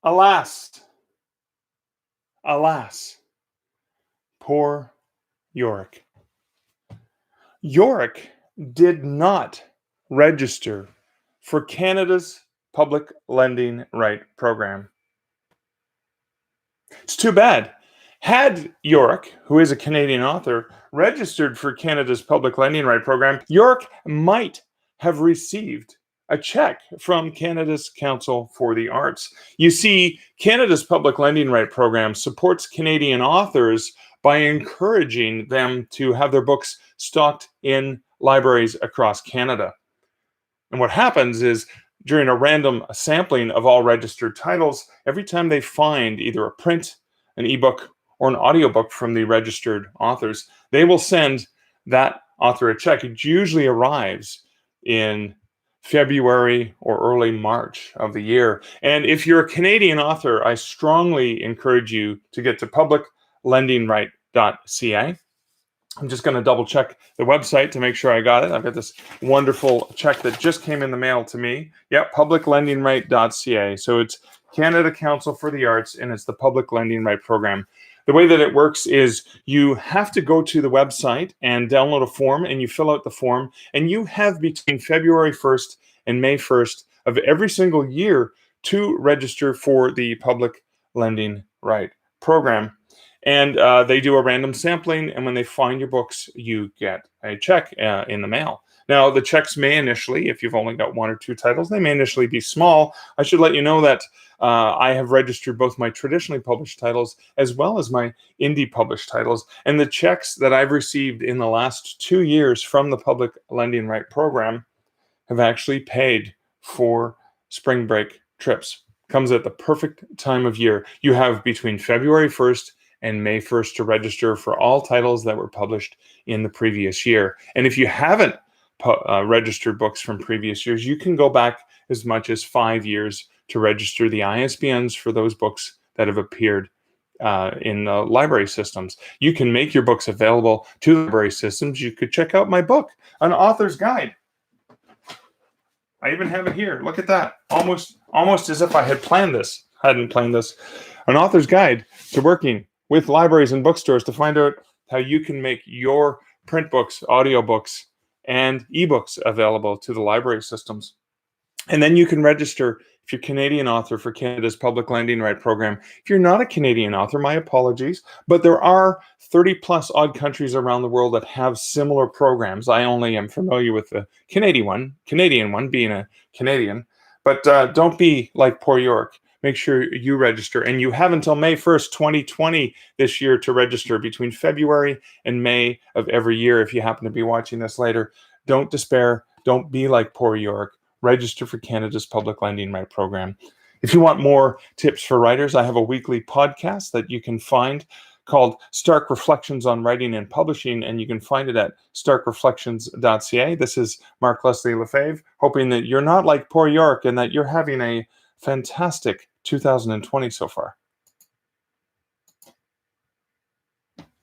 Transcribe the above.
Alas, alas, poor Yorick. Yorick did not register for Canada's Public Lending Right program. It's too bad. Had Yorick, who is a Canadian author, registered for Canada's Public Lending Right program, Yorick might have received a check from Canada's Council for the Arts. You see, Canada's Public Lending Right program supports Canadian authors by encouraging them to have their books stocked in libraries across Canada. And what happens is, during a random sampling of all registered titles, every time they find either a print, an ebook, or an audiobook from the registered authors, they will send that author a check. It usually arrives in February or early March of the year. And if you're a Canadian author, I strongly encourage you to get to publiclendingright.ca. I'm just going to double check the website to make sure I got it. I've got this wonderful check that just came in the mail to me. Yep, publiclendingright.ca. So it's Canada Council for the Arts, and it's the Public Lending Right program. The way that it works is you have to go to the website and download a form, and you fill out the form, and you have between February 1st and May 1st of every single year to register for the Public Lending Right program. And they do a random sampling, and when they find your books, you get a check in the mail. Now, the checks may initially, if you've only got one or two titles, they may initially be small. I should let you know that I have registered both my traditionally published titles as well as my indie published titles. And the checks that I've received in the last 2 years from the Public Lending Right program have actually paid for spring break trips. Comes at the perfect time of year. You have between February 1st and May 1st to register for all titles that were published in the previous year. And if you haven't registered books from previous years, you can go back as much as 5 years to register the ISBNs for those books that have appeared in the library systems. You can make your books available to library systems. You could check out my book, An Author's Guide. I even have it here. Look at that. Almost as if I hadn't planned this. An Author's Guide to Working with Libraries and Bookstores to find out how you can make your print books, audiobooks, and ebooks available to the library systems. And then you can register if you're a Canadian author for Canada's Public Lending Right program. If you're not a Canadian author, my apologies, but there are 30 plus odd countries around the world that have similar programs. I only am familiar with the Canadian one being a Canadian, but don't be like poor Yorick. Make sure you register, and you have until May 1st, 2020 this year to register between February and May of every year. If you happen to be watching this later, don't despair. Don't be like poor Yorick. Register for Canada's Public Lending Right program. If you want more tips for writers, I have a weekly podcast that you can find called Stark Reflections on Writing and Publishing, and you can find it at starkreflections.ca. This is Mark Leslie Lefebvre, hoping that you're not like poor Yorick and that you're having a fantastic 2020 so far.